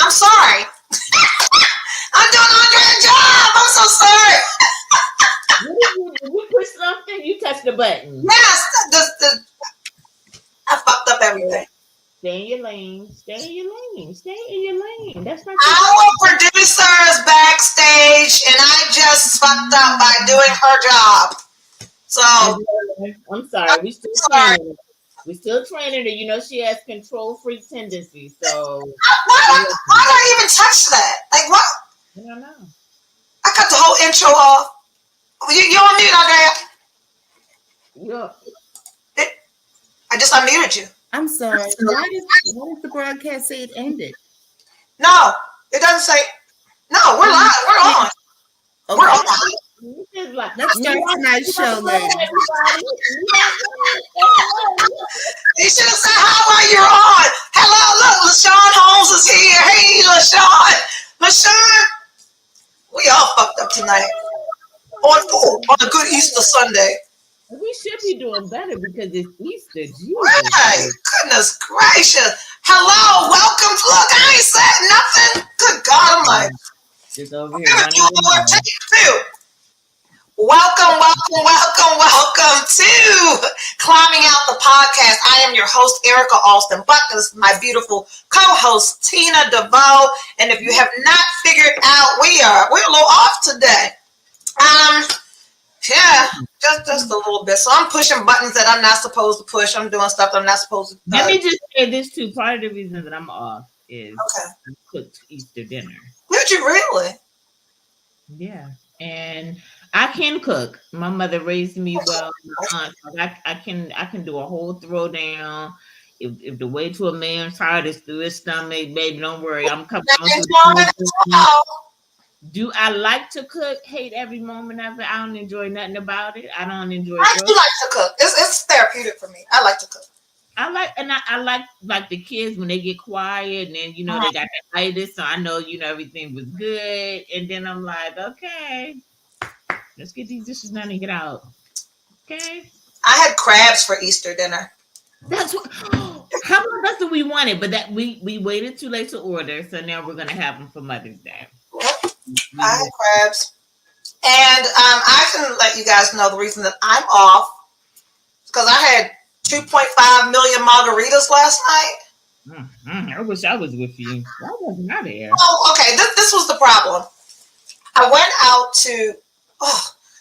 I'm sorry. I'm doing Andrea's job. I'm so sorry. Did you push something? You touched the button. Yes, I fucked up everything. Stay in your lane. Stay in your lane. Stay in your lane. That's not Our producer is backstage, and I just fucked up by doing her job. So I'm sorry. We still training her. We still training her. You know she has control freak tendencies. So why did I even touch that? Like what? I don't know. I cut the whole intro off. You on mute, Andrea? Yeah. I just unmuted you. I'm sorry. Why does the broadcast say it ended? No, it doesn't say. No, we're live. We're on. Okay. We're on. Let's start tonight's show, ladies. You should have said, how are you on? Hello, look, LaShawn Holmes is here. Hey, LaShawn, we all fucked up tonight. On a good Easter Sunday. We should be doing better because it's Easter. Right. Goodness gracious. Hello, welcome. Look, I ain't said nothing. Good God Almighty. Just over here. Welcome to Climbing Out the Podcast. I am your host, Erica Alston Buck. This is my beautiful co-host, Tina DeVoe. And if you have not figured out, we're a little off today. Yeah, just a little bit. So I'm pushing buttons that I'm not supposed to push. I'm doing stuff that I'm not supposed to do. Let me just say this too. Part of the reason that I'm off is I cooked Easter dinner. Did you really? Yeah. And I can cook. My mother raised me well. I can do a whole throwdown. If the way to a man's heart is through his stomach, baby, don't worry. I'm coming on. Do I like to cook? Hate every moment of it. I don't enjoy nothing about it. I don't enjoy. I do like to cook. It's therapeutic for me. I like to cook. I like the kids when they get quiet and then they got the itis, so I know everything was good. And then I'm like, okay, let's get these dishes done and get out. Okay. I had crabs for Easter dinner. That's what. How about that's what we wanted, but that we waited too late to order, so now we're gonna have them for Mother's Day. Yep. I had crabs, and I can let you guys know the reason that I'm off because I had 2.5 million margaritas last night. I wish I was with you. Why wasn't I there? Oh, okay. This was the problem. I went out to.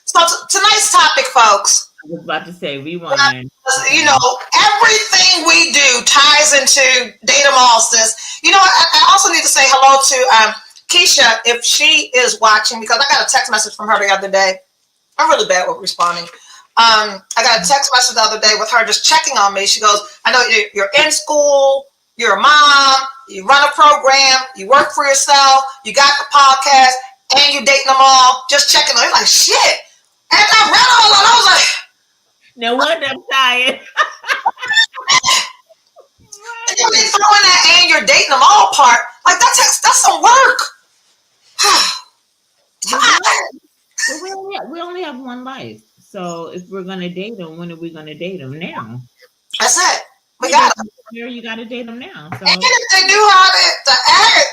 So tonight's topic, folks. I was about to say rewind. Everything we do ties into Date 'Em All Sis. I also need to say hello to Keisha if she is watching because I got a text message from her the other day. I'm really bad with responding. I got a text message the other day with her just checking on me. She goes, I know you're in school, you're a mom, you run a program, you work for yourself, you got the podcast, and you're dating them all. Just checking on you. Like, shit. And I read all of it. I was like, no wonder I'm tired. And you be throwing that and you're dating them all part. Like, that's some work. We only have one life. So if we're gonna date them, when are we gonna date them? Now. That's it. We got them. You gotta date them now. So. And if they knew how to act,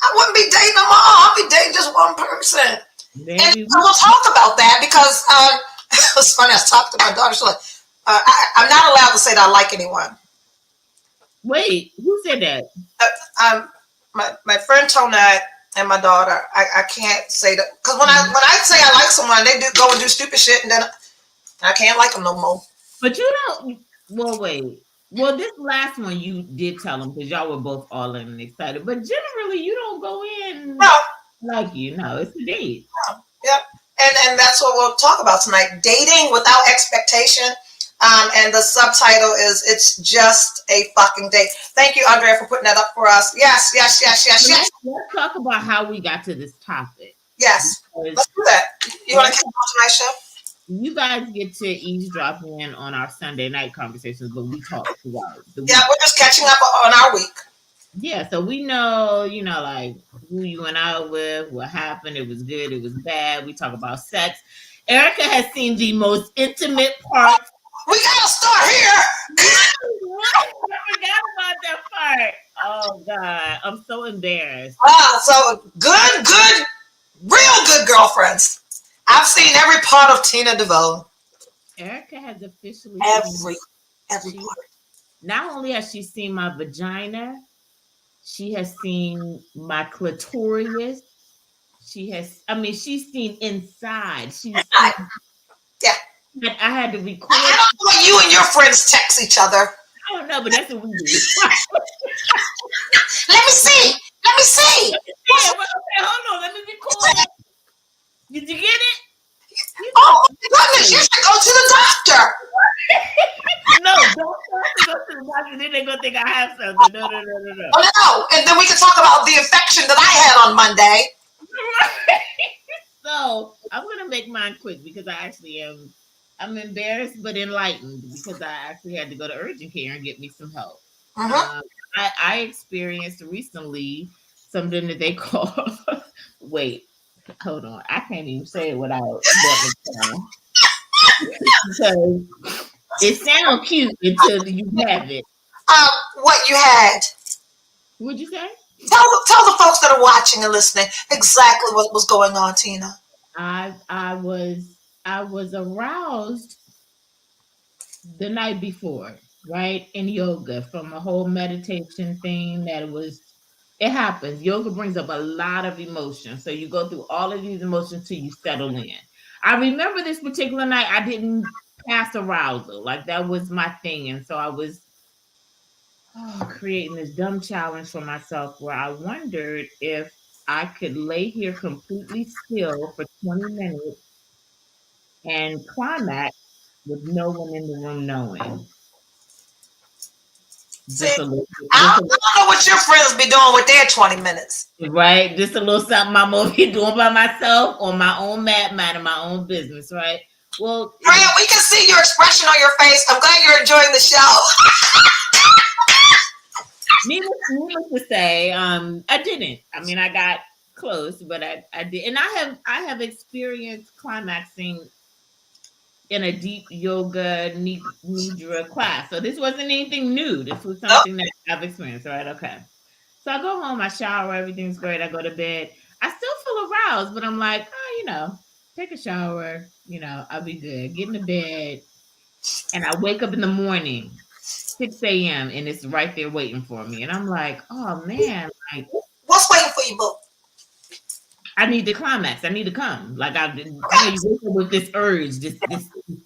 I wouldn't be dating them all. I'd be dating just one person. And we'll talk about that because it was funny. I talked to my daughter. She's like, I'm not allowed to say that I like anyone. Wait, who said that? My friend Tonette and my daughter. I can't say that because when I say I like someone, they do go and do stupid shit, and then I can't like them no more. But you don't. Well, wait. Well, this last one you did tell them because y'all were both all in and excited. But generally, you don't go in like it's a date. No. Yep. And that's what we'll talk about tonight. Dating without expectation. And the subtitle is It's Just a Fucking Date. Thank you, Andrea, for putting that up for us. Yes. Let's talk about how we got to this topic. Yes. Let's do that. You want to kick off tonight's show? You guys get to eavesdrop in on our Sunday night conversations, but we talk throughout the week. Yeah, we're just catching up on our week. Yeah, so we know, like who you went out with, what happened, it was good, it was bad. We talk about sex. Erica has seen the most intimate parts. We gotta start here. I forgot about that part. Oh God, God, I'm so embarrassed. So good, real good girlfriends. I've seen every part of Tina DeVoe. Erica has officially seen. Every She part. not only has she seen my vagina, she has seen my clitoris. She has. I mean, she's seen inside. She's seen. Yeah. I had to record. I don't know what you and your friends text each other. I don't know, but that's what we do. Let me see. Yeah, well, okay, hold on. Let me record. Did you get it? Oh my goodness, you should go to the doctor. No, don't go to the doctor. Then they're gonna think I have something. No. Oh no. And then we can talk about the infection that I had on Monday. So I'm gonna make mine quick because I actually am. I'm embarrassed but enlightened because I actually had to go to urgent care and get me some help. Mm-hmm. I experienced recently something that they call. Wait, hold on. I can't even say it without because it sounds cute until you have it. What you had. What'd you say? Tell the folks that are watching and listening exactly what was going on, Tina. I was aroused the night before, right? In yoga from a whole meditation thing it happens. Yoga brings up a lot of emotion. So you go through all of these emotions till you settle in. I remember this particular night I didn't pass arousal. Like that was my thing. And so I was creating this dumb challenge for myself where I wondered if I could lay here completely still for 20 minutes and climax with no one in the room knowing. See, I don't know what your friends be doing with their 20 minutes. Right? Just a little something I'm over here doing by myself on my own mat, minding my own business, right? Well, Freya, we can see your expression on your face. I'm glad you're enjoying the show. needless to say, I didn't. I mean, I got close, but I did. And I have experienced climaxing in a deep yoga nidra class. So this wasn't anything new. This was something that I've experienced, right? Okay. So I go home, I shower, everything's great. I go to bed. I still feel aroused, but I'm like, take a shower, I'll be good. Get in the bed. And I wake up in the morning, 6 a.m., and it's right there waiting for me. And I'm like, oh man, like what's waiting for you, boo? I need to climax. I need to come. Like you wake up with this urge, this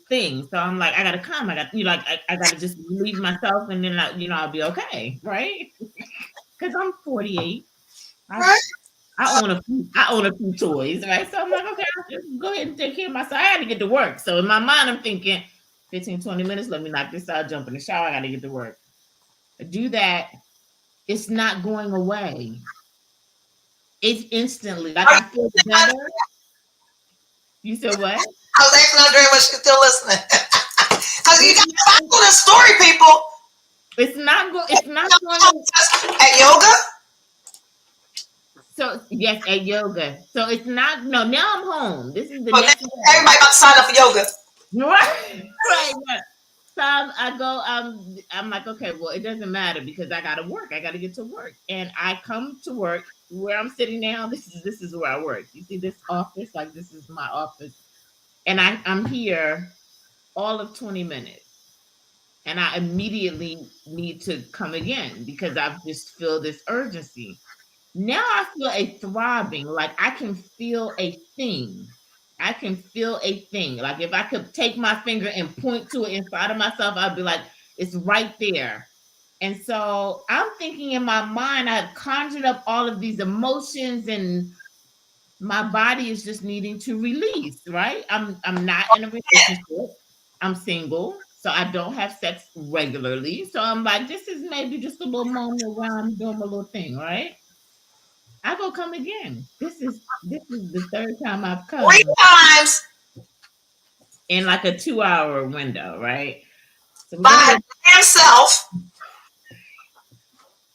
thing. So I'm like, I gotta come. I gotta just relieve myself, and then I'll be okay, right? Because I'm 48. I own a few toys, right? So I'm like, okay, I'll just go ahead and take care of myself. I had to get to work. So in my mind, I'm thinking 15, 20 minutes, let me knock this out, jump in the shower, I gotta get to work. I do that, it's not going away. It's instantly like I feel better. You said what? I was asking Andrea when she's still listening. Because you got to follow the story, people. It's not going at yoga. So yes, at yoga. So it's not. No, now I'm home. This is the next. Everybody about to sign up for yoga. Right. Yeah. So I go. I'm like, okay, well, it doesn't matter because I gotta work. I gotta get to work, and I come to work where I'm sitting now. This is where I work. You see this office? Like this is my office, and I'm here all of 20 minutes. And I immediately need to come again because I just feel this urgency. Now I feel a throbbing, like I can feel a thing. I can feel a thing. Like if I could take my finger and point to it inside of myself, I'd be like, it's right there. And so I'm thinking in my mind, I've conjured up all of these emotions and my body is just needing to release, right? I'm not in a relationship. I'm single. So I don't have sex regularly. So I'm like, this is maybe just a little moment where I'm doing my little thing, right? I go come again. This is the third time I've come. 3 times in like a 2-hour window, right? So by himself.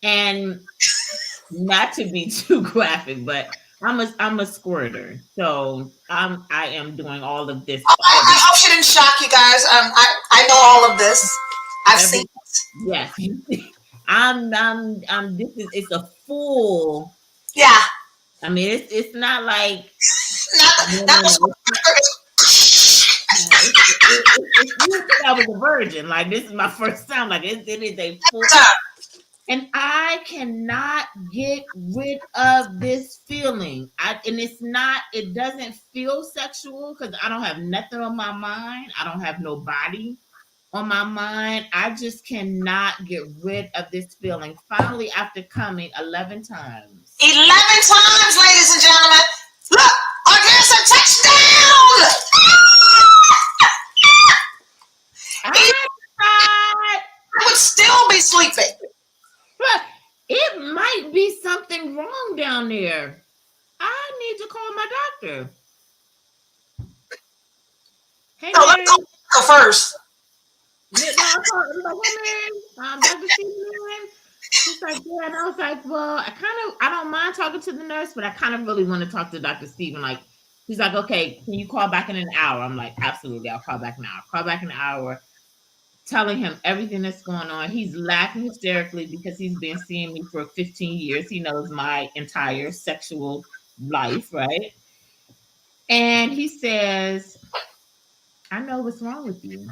And not to be too graphic, but I'm a squirter, so I am doing all of this. I hope she didn't shock you guys. I know all of this. I've seen it. Yes, It's a full. Yeah. I mean, it's not like Not the you think I was a virgin. Like this is my first time. Like it is a full. And I cannot get rid of this feeling. And it's not, it doesn't feel sexual because I don't have nothing on my mind. I don't have nobody on my mind. I just cannot get rid of this feeling. Finally, after coming 11 times. 11 times, ladies and gentlemen. Look, there's a touchdown. I would still be sleeping. But it might be something wrong down there. I need to call my doctor. Hey, no, let's go first. Dr. Steven. She's like, yeah, and I was like, well, I don't mind talking to the nurse, but I kind of really want to talk to Dr. Steven. Like, he's like, okay, can you call back in an hour? I'm like, absolutely, I'll call back in an hour. Call back in an hour, telling him everything that's going on. He's laughing hysterically because he's been seeing me for 15 years. He knows my entire sexual life, right? And he says, I know what's wrong with you.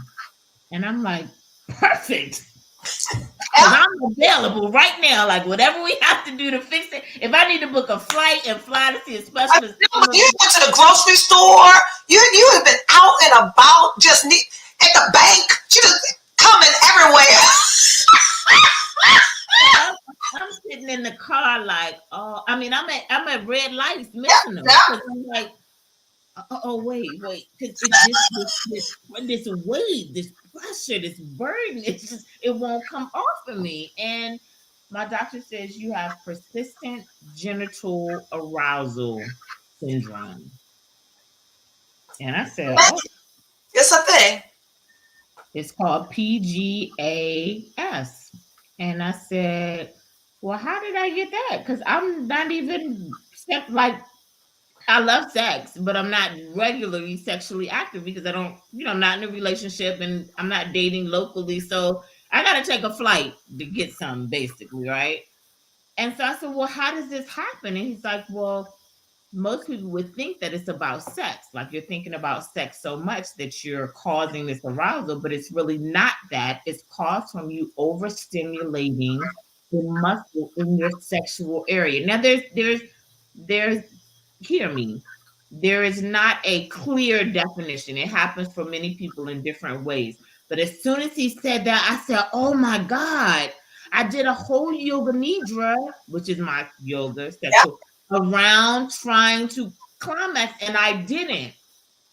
And I'm like, perfect. Because I'm available right now. Like, whatever we have to do to fix it. If I need to book a flight and fly to see a specialist. You went to the grocery store. You have been out and about, just at the bank. She just coming everywhere. I'm sitting in the car like, oh, I mean, I'm at red lights missing them. Yeah. I'm like, oh, wait, because it's this weight, this pressure, this burden, it won't come off of me. And my doctor says you have persistent genital arousal syndrome. And I said, oh, it's a thing. It's called PGAS. And I said, well, how did I get that? Because I'm not even like, I love sex, but I'm not regularly sexually active because I don't, I'm not in a relationship and I'm not dating locally. So I got to take a flight to get some, basically, right? And so I said, well, how does this happen? And he's like, well, most people would think that it's about sex. Like you're thinking about sex so much that you're causing this arousal, but it's really not that. It's caused from you overstimulating the muscle in your sexual area. Now there's hear me. There is not a clear definition. It happens for many people in different ways. But as soon as he said that, I said, oh my God, I did a whole yoga nidra, which is my yoga sexual, around trying to climax, and I didn't.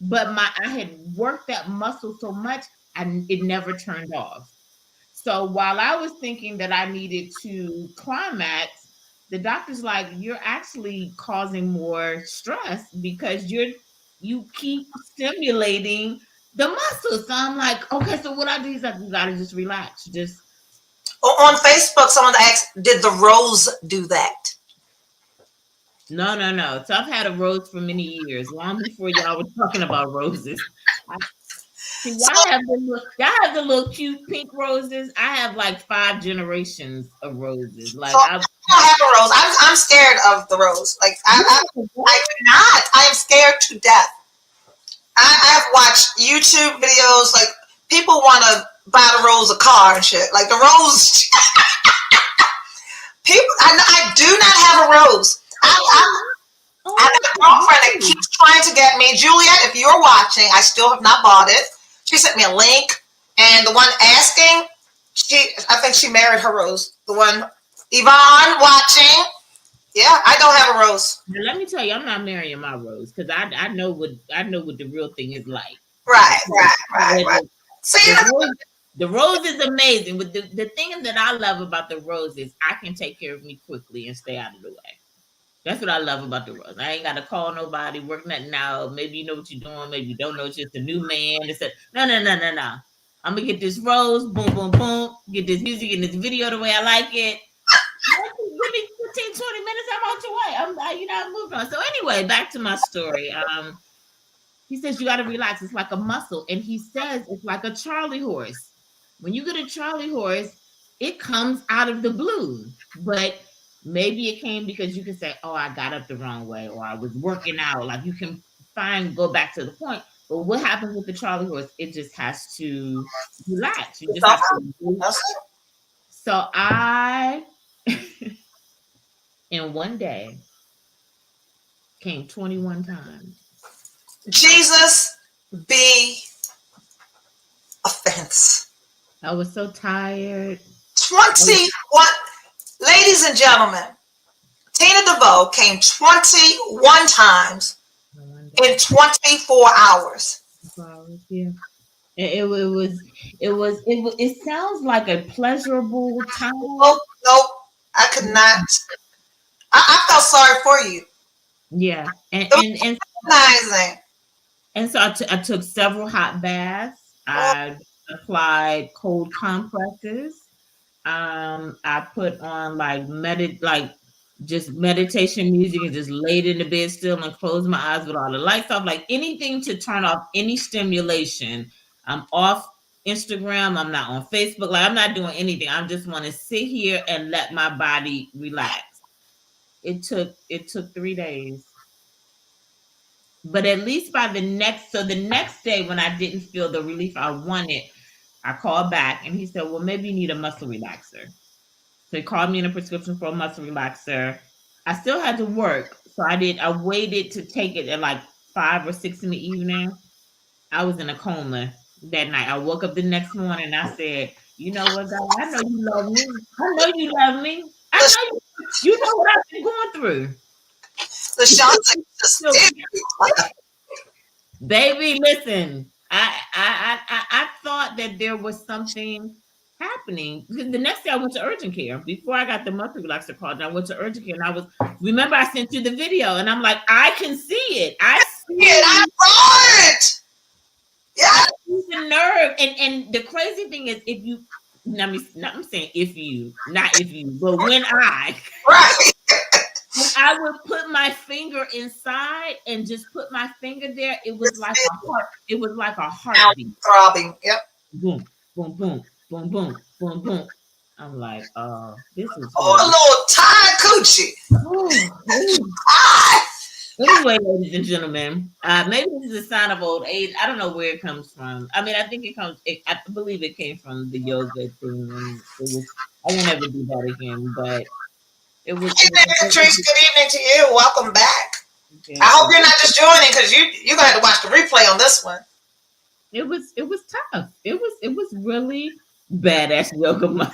But I had worked that muscle so much, and it never turned off. So while I was thinking that I needed to climax, the doctor's like, you're actually causing more stress because you keep stimulating the muscles. So I'm like, okay, so what I do is like, you gotta just relax. Just on Facebook, someone asked, did the rose do that? No. So I've had a rose for many years, long before y'all were talking about roses. See, y'all have the little cute pink roses. I have like 5 generations of roses. Like I don't have a rose. I'm scared of the rose. Like I do not. I am scared to death. I've watched YouTube videos. Like people want to buy the rose a car and shit. Like the rose. People, I do not have a rose. I have a girlfriend that keeps trying to get me. Juliet, if you're watching, I still have not bought it. She sent me a link, and the one asking, I think she married her rose. The one, Yvonne, watching. Yeah, I don't have a rose. Now, let me tell you, I'm not marrying my rose because I know what the real thing is like. Right. See, the rose is amazing, but the thing that I love about the rose is I can take care of me quickly and stay out of the way. That's what I love about the rose. I ain't got to call nobody, work nothing out. Maybe you know what you're doing. Maybe you don't know. It's just a new man. It's no. I'm going to get this rose. Boom, boom, boom. Get this music and this video the way I like it. Give me 15, 20 minutes. I'm out your way. I'm moving on. So anyway, back to my story. He says, you got to relax. It's like a muscle. And he says, it's like a Charlie horse. When you get a Charlie horse, it comes out of the blue. But maybe it came because you can say, oh, I got up the wrong way, or I was working out. Like you can go back to the point. But what happens with the Charlie horse? It just has to relax. You just have to. So I, in one day, came 21 times. Jesus be offense. I was so tired. 21, ladies and gentlemen, Tina DeVoe came 21 times in 24 hours. Yeah. It sounds like a pleasurable time. Nope, I could not. I felt sorry for you. Yeah, and amazing. And so I took several hot baths. I applied cold compresses. I put on just meditation music and just laid in the bed still and closed my eyes with all the lights off, like anything to turn off any stimulation. I'm off Instagram. I'm not on Facebook. Like I'm not doing anything. I just want to sit here and let my body relax. It took 3 days. But at least by the next day when I didn't feel the relief I wanted, I called back and he said, well, maybe you need a muscle relaxer. So he called me in a prescription for a muscle relaxer. I still had to work. So I waited to take it at like 5 or 6 in the evening. I was in a coma that night. I woke up the next morning and I said, you know what, God, I know you love me. I know you love me. I know you know what I've been going through. Baby, listen. I thought that there was something happening. The next day I went to urgent care. Before I got the muscle relaxer called, I went to urgent care and remember I sent you the video and I'm like, I can see it. I see it. I saw it. Yeah. The nerve. And the crazy thing is I'm saying if you, but when I would put my finger inside and just put my finger there, it was like a heartbeat. Throbbing. Yep. Boom, boom, boom, boom, boom, boom, boom. I'm like, this is a little tired coochie. Anyway, ladies and gentlemen, maybe this is a sign of old age. I don't know where it comes from. I mean, I think I believe it came from the yoga thing. And I won't ever do that again, but it was. Patrice, good evening to you. Welcome back. Okay. I hope you're not just joining because you're gonna have to watch the replay on this one. It was tough. It was really badass yoga muscle.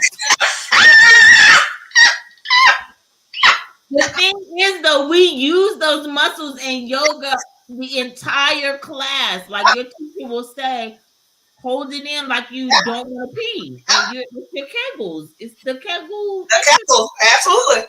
The thing is, though, we use those muscles in yoga the entire class. Like your teacher will say, hold it in like you don't want to pee. And it's your kegels. It's the kegel. The kegels, absolutely.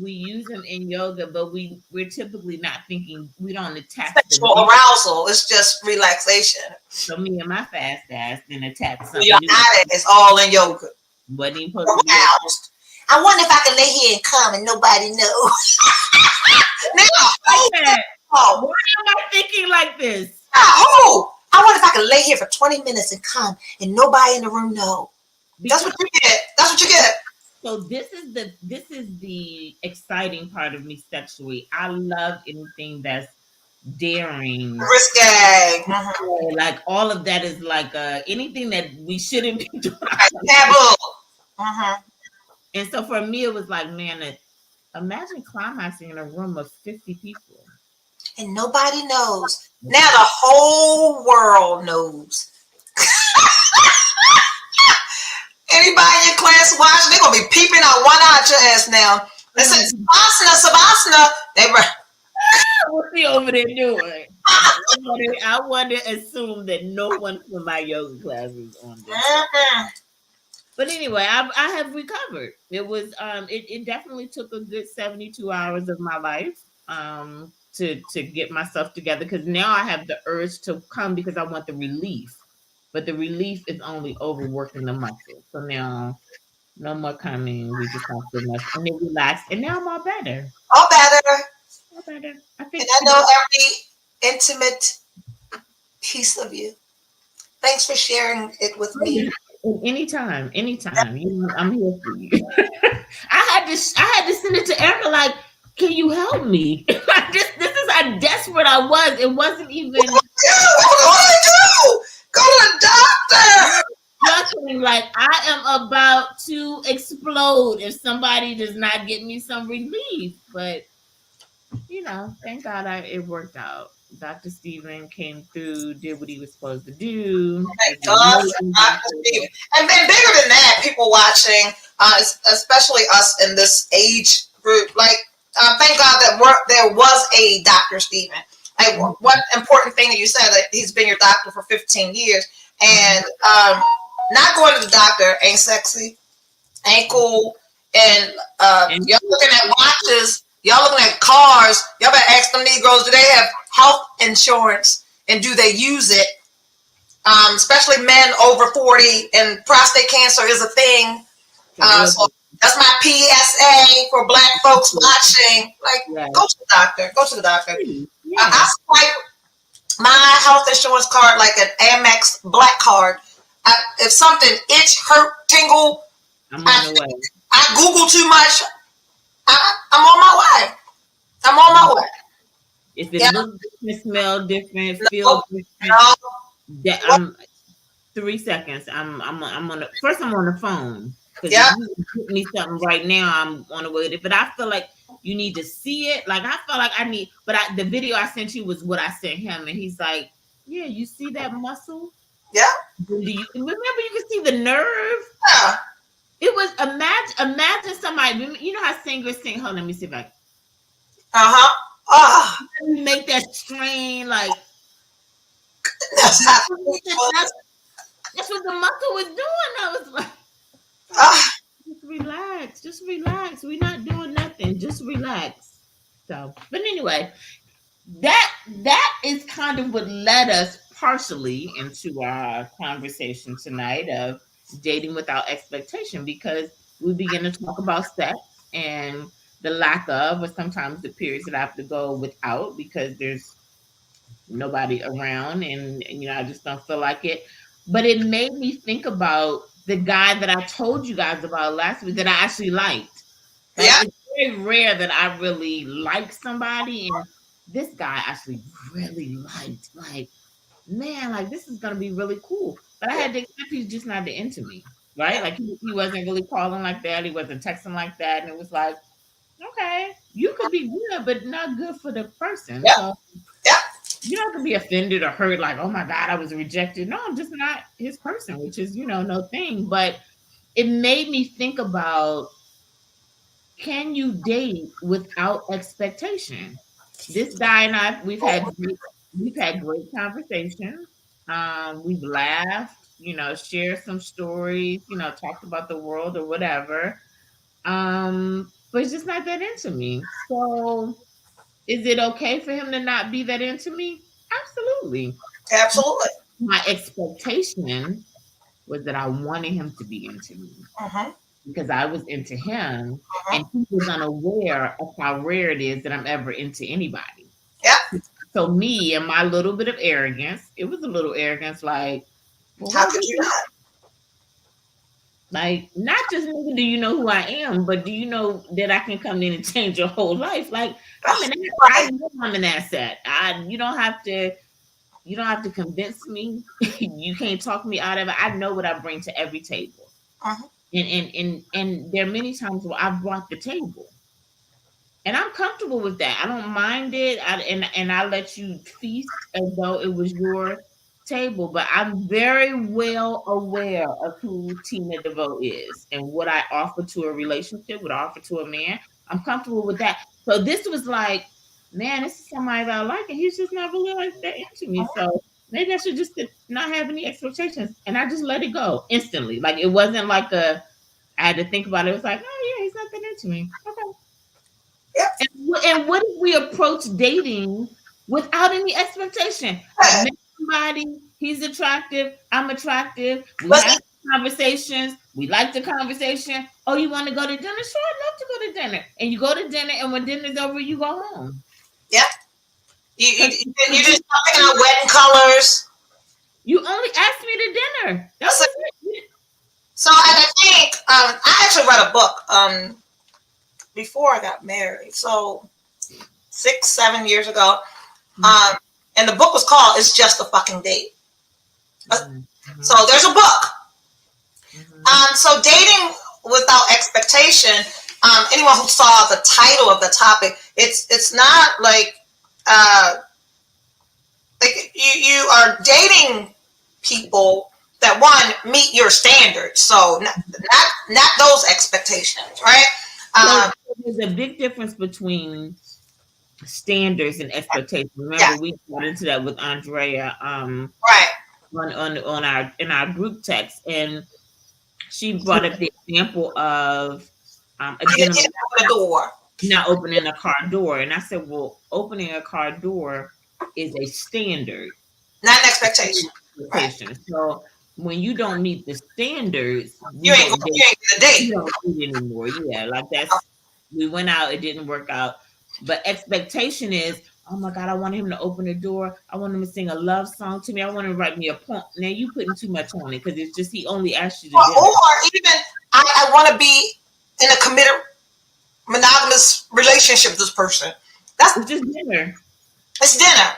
We use them in yoga, but we're typically not thinking, we don't attach sexual arousal. It's just relaxation. So me and my fast ass then attach something. It's all in yoga. Wasn't even supposed to be aroused. I wonder if I can lay here and come and nobody knows. Why am I thinking like this? I wonder if I can lay here for 20 minutes and come and nobody in the room know. That's what you get. That's what you get. So this is the exciting part of me sexually. I love anything that's daring, risque. Mm-hmm. Like all of that is like anything that we shouldn't be doing. Taboo. Mm-hmm. And so for me, it was like, man, imagine climaxing in a room of 50 people. And nobody knows. Now the whole world knows. Anybody in your class watching, they're going to be peeping out one eye at your ass now. They say, Savasana. They were. What's he over there doing? I want to assume that no one from my yoga class is on this. Mm-hmm. But anyway, I have recovered. It was it definitely took a good 72 hours of my life to get myself together, because now I have the urge to come because I want the relief. But the relief is only overworking the muscle. So now no more coming. We just have to rest and then relax. And now I'm all better. All better. All better. I think. And I know every intimate piece of you. Thanks for sharing it with me. Anytime. I'm here for you. I had to send it to Erica. Like, can you help me? Like this is how desperate I was. It wasn't even. What do I do? Go to the doctor. Nothing. Like I am about to explode if somebody does not get me some relief. But thank God it worked out. Dr. Steven came through, did what he was supposed to do. Thank God for Dr. Steven. And then bigger than that, people watching, especially us in this age group, like thank God that there was a Dr. Steven. Like one important thing that you said, that he's been your doctor for 15 years, and not going to the doctor ain't sexy, ain't cool, and y'all looking at watches. Y'all looking at cars. Y'all better ask them Negroes, do they have health insurance and do they use it? Especially men over 40, and prostate cancer is a thing. So that's my PSA for Black folks watching. Like, go to the doctor. Go to the doctor. Yeah. I swipe my health insurance card like an Amex Black card. If something itch, hurt, tingle, I Google too much. I'm on my way. I'm on my way. If it looks different, smell different, feel different, I'm 3 seconds. I'm on the phone. Because if you give me something right now, I'm on the way. But I feel like you need to see it. Like I felt like I need. But the video I sent you was what I sent him, and he's like, "Yeah, you see that muscle? Yeah. Do you remember? You can see the nerve. Yeah. It was imagine somebody. You know how singers sing. Hold on, let me see if I. Make that strain like. That's what the muscle was doing. I was like, just relax. We're not doing nothing. Just relax. So, but anyway, that is kind of what led us partially into our conversation tonight of dating without expectation, because we begin to talk about sex and the lack of, or sometimes the periods that I have to go without because there's nobody around, and I just don't feel like it. But it made me think about the guy that I told you guys about last week that I actually liked. Like, it's very rare that I really like somebody, and this guy actually really liked. Like, man, like this is gonna be really cool. But I had to accept he's just not into me, right? Like he wasn't really calling like that. He wasn't texting like that, and it was like, okay, you could be good, but not good for the person. Yeah. So, you don't have to be offended or hurt, like, oh my God, I was rejected. No, I'm just not his person, which is, no thing. But it made me think about, can you date without expectation? This guy and I, we've had great conversations. We've laughed, shared some stories, talked about the world or whatever. But it's just not that into me. So is it okay for him to not be that into me? Absolutely. Absolutely. My expectation was that I wanted him to be into me because I was into him, and he was unaware of how rare it is that I'm ever into anybody. Yeah. So me and my little bit of arrogance, it was a little arrogance, like, well, how could you not? Like, not just do you know who I am, but do you know that I can come in and change your whole life? Like, I know I'm an asset. You don't have to convince me. You can't talk me out of it. I know what I bring to every table. And there are many times where I've brought the table. And I'm comfortable with that. I don't mind it. And I let you feast as though it was your table. But I'm very well aware of who Tina DeVoe is and what I offer to a relationship, what I offer to a man. I'm comfortable with that. So this was like, man, this is somebody that I like, and he's just not really like that into me. So maybe I should just not have any expectations. And I just let it go instantly. Like, it wasn't like I had to think about it. It was like, oh yeah, he's not that into me. Okay. Yeah. And what if we approach dating without any expectation? I met somebody, he's attractive, I'm attractive. We have conversations. We like the conversation. Oh, you want to go to dinner? Sure, I'd love to go to dinner. And you go to dinner, and when dinner's over, you go home. Yeah. You just talking about wedding colors. You only asked me to dinner. That's it. So I think I actually read a book before I got married. So 6-7 years ago. And the book was called "It's Just a Fucking Date." So there's a book. So dating without expectation. Anyone who saw the title of the topic, it's not like you are dating people that one meet your standards. So not those expectations, right? So there's a big difference between standards and expectations. Remember, we got into that with Andrea, right, on our group text, and she brought up the example of a gentleman not opening a car door, and I said, well, opening a car door is a standard, not an expectation. Right. So when you don't meet the standards, you ain't gonna date. You don't date anymore. Yeah, like we went out, it didn't work out. But expectation is, oh my God, I want him to open the door. I want him to sing a love song to me. I want him to write me a poem. Now you putting too much on it because it's just he only asked you to do. Or even I want to be in a committed monogamous relationship with this person. That's it's just dinner. It's dinner.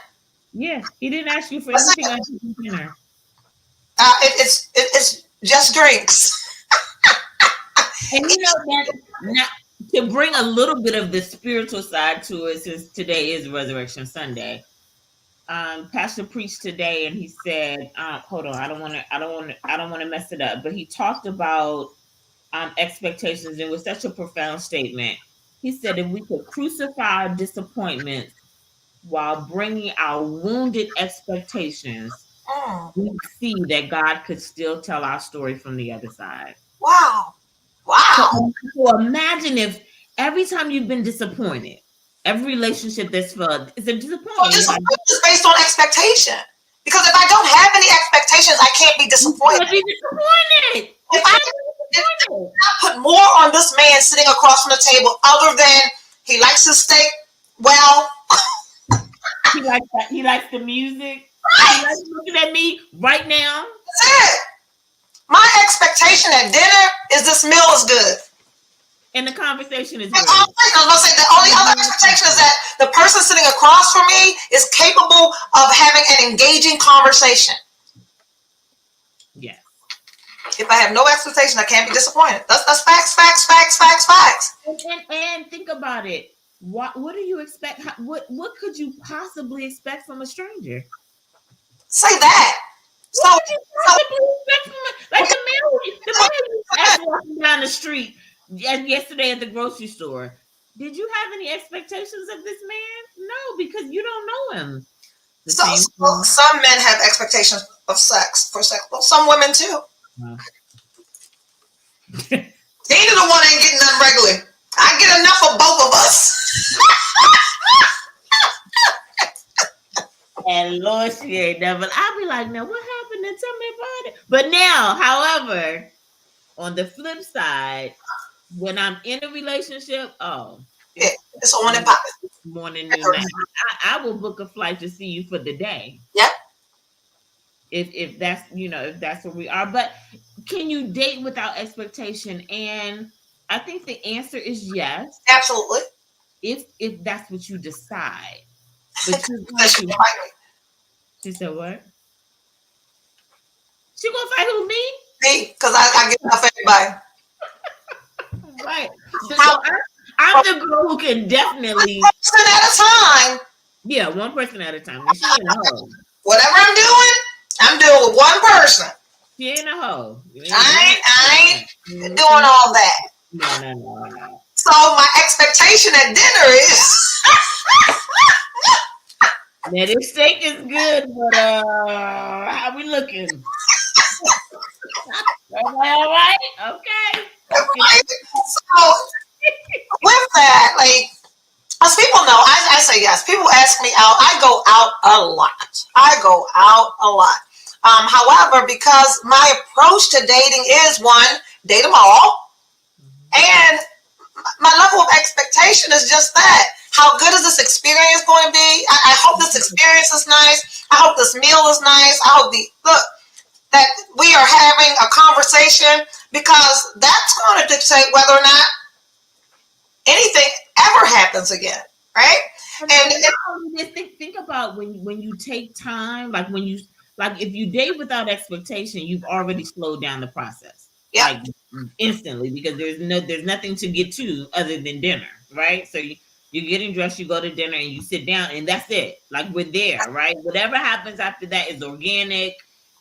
Yeah, he didn't ask you for anything else than dinner. It's just drinks. And you know that now, to bring a little bit of the spiritual side to it, since today is Resurrection Sunday. Pastor preached today, and he said, "Hold on, I don't want to mess it up." But he talked about expectations, and it was such a profound statement. He said, "If we could crucify our disappointments while bringing our wounded expectations, we see that God could still tell our story from the other side." Wow. So imagine if every time you've been disappointed, every relationship that's failed is a disappointment. Well, disappointment is based on expectation. Because if I don't have any expectations, I can't be disappointed. If I put more on this man sitting across from the table, other than he likes his steak well, he likes that. He likes the music. Right. He likes looking at me right now. That's it. My expectation at dinner is this meal is good. And the conversation is good. I was going to say the only other expectation is that the person sitting across from me is capable of having an engaging conversation. Yes. If I have no expectation, I can't be disappointed. That's facts. And think about it. What do you expect? What could you possibly expect from a stranger? Say that. What could you possibly expect from like the man you walking down the street yesterday at the grocery store? Did you have any expectations of this man? No, because you don't know him. Some men have expectations of sex for sex. Well, some women too. Wow. Neither the one ain't getting nothing regularly. I get enough of both of us. And Lord, she ain't never. I'll be like, now what happened? And tell me about it. But now, however, on the flip side, when I'm in a relationship, it's on and popping. Morning, noon, night. I will book a flight to see you for the day. Yep. If that's if that's where we are. But can you date without expectation? And I think the answer is yes. Absolutely. If that's what you decide. But she said what? She gonna fight who, me? Me, because I get enough everybody. Right. So I'm the girl who can definitely 1 person at a time. Yeah, 1 person at a time. She ain't a hoe. Whatever I'm doing with one person. She ain't a hoe. I ain't doing all that. No. So my expectation at dinner is now this steak is good, but how we looking? Am I all right? Okay. So with that, like, as people know, I say yes. People ask me out. I go out a lot. However, because my approach to dating is one, date them all, and my level of expectation is just that. How good is this experience going to be? I hope this experience is nice. I hope this meal is nice. I hope that we are having a conversation, because that's going to dictate whether or not anything ever happens again, right? And think about when you take time, like if you date without expectation, you've already slowed down the process, like instantly, because there's nothing to get to other than dinner, right? So you're getting dressed, you go to dinner, and you sit down, and that's it. Like, we're there, right? Whatever happens after that is organic,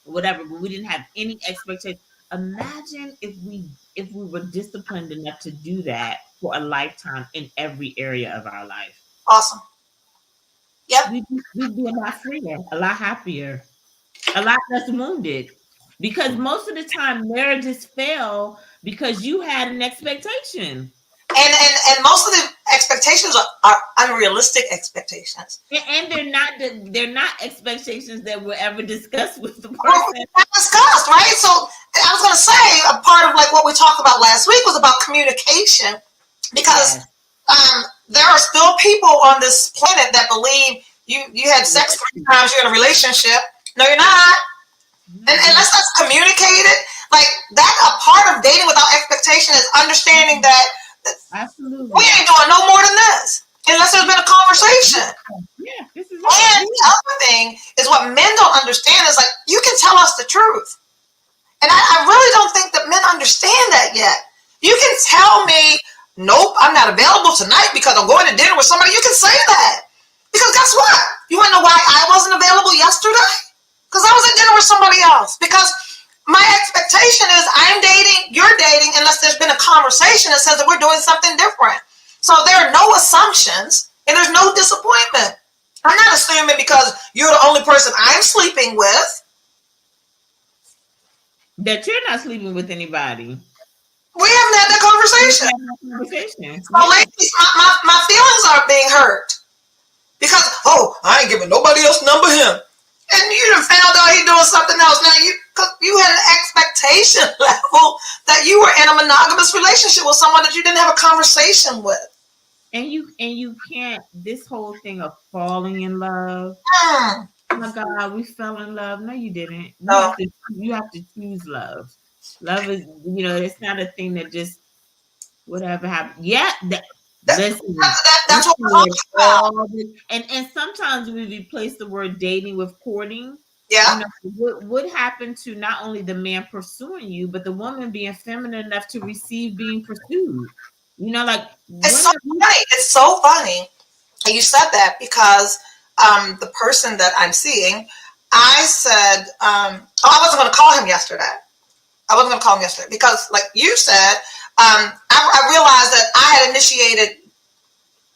whatever. But we didn't have any expectation. Imagine if we were disciplined enough to do that for a lifetime in every area of our life. Awesome. Yep. We'd be a lot freer, a lot happier, a lot less wounded. Because most of the time marriages fail because you had an expectation. And most of the expectations are unrealistic expectations. And they're not expectations that were ever discussed with the person. Not discussed, right? So I was going to say, a part of like what we talked about last week was about communication, because there are still people on this planet that believe you had sex 3 times, you're in a relationship. No, you're not. And unless that's communicated, like that, a part of dating without expectation is understanding that absolutely we ain't doing no more than this unless there's been a conversation. Yeah, this is and the other thing is what men don't understand is like, you can tell us the truth. And I really don't think that men understand that yet. You can tell me, nope, I'm not available tonight because I'm going to dinner with somebody. You can say that. Because guess what? You want to know why I wasn't available yesterday? Because I was at dinner with somebody else. Because my expectation is I'm dating, you're dating, unless there's been a conversation that says that we're doing something different. So there are no assumptions and there's no disappointment. I'm not assuming because you're the only person I'm sleeping with that you're not sleeping with anybody. We haven't had that conversation. So ladies, my feelings are being hurt. Because, I ain't giving nobody else number him. And you done found out he doing something else. Now you had an expectation level that you were in a monogamous relationship with someone that you didn't have a conversation with. And you can't, this whole thing of falling in love. Oh my God, we fell in love. No, you didn't. No. You have to choose love. Love is, it's not a thing that just whatever happened. Yeah, that's what we're talking about. And sometimes we replace the word dating with courting. Yeah. What happened to not only the man pursuing you, but the woman being feminine enough to receive being pursued? It's so funny. It's so funny. And you said that because the person that I'm seeing, I said, I wasn't going to call him yesterday. Because, like you said, I realized that I had initiated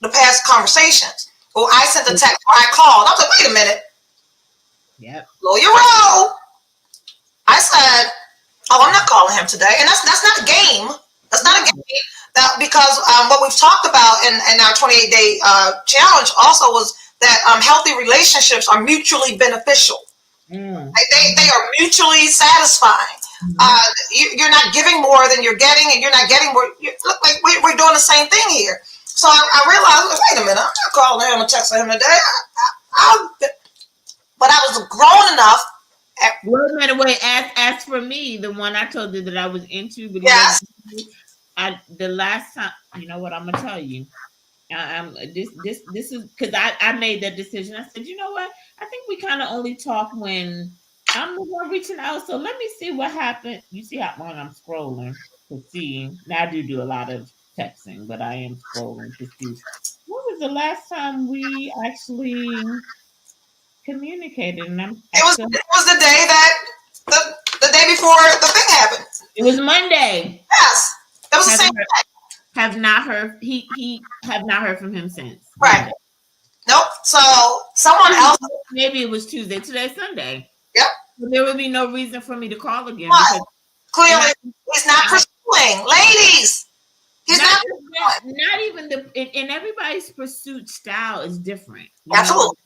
the past conversations. Well, I sent a text or I called. I was like, wait a minute. Yep. Blow your roll. I said, I'm not calling him today. And that's not a game. That's not a game. Because what we've talked about in our 28-day challenge also was that healthy relationships are mutually beneficial. They are mutually satisfying. You're not giving more than you're getting, and you're not getting more. Look like we're doing the same thing here. So I realized, wait a minute, I'm not calling him and texting him today. But I was grown enough. Wait. As for me, the one I told you that I was into, but yes. The last time, you know what I'm gonna tell you. This is because I made that decision. I said, you know what? I think we kind of only talk when I'm the one reaching out. So let me see what happened. You see how long I'm scrolling to see. Now I do a lot of texting, but I am scrolling to see. When was the last time we actually communicated? And it was the day that the day before the thing happened. It was Monday. Yes, it was the same day. Have not heard. He have not heard from him since. Right. Monday. Nope. So someone else. Maybe it was Tuesday. Today's Sunday. Yep. So there would be no reason for me to call again. Because clearly, he's not pursuing, ladies. He's not even and everybody's pursuit style is different. Absolutely.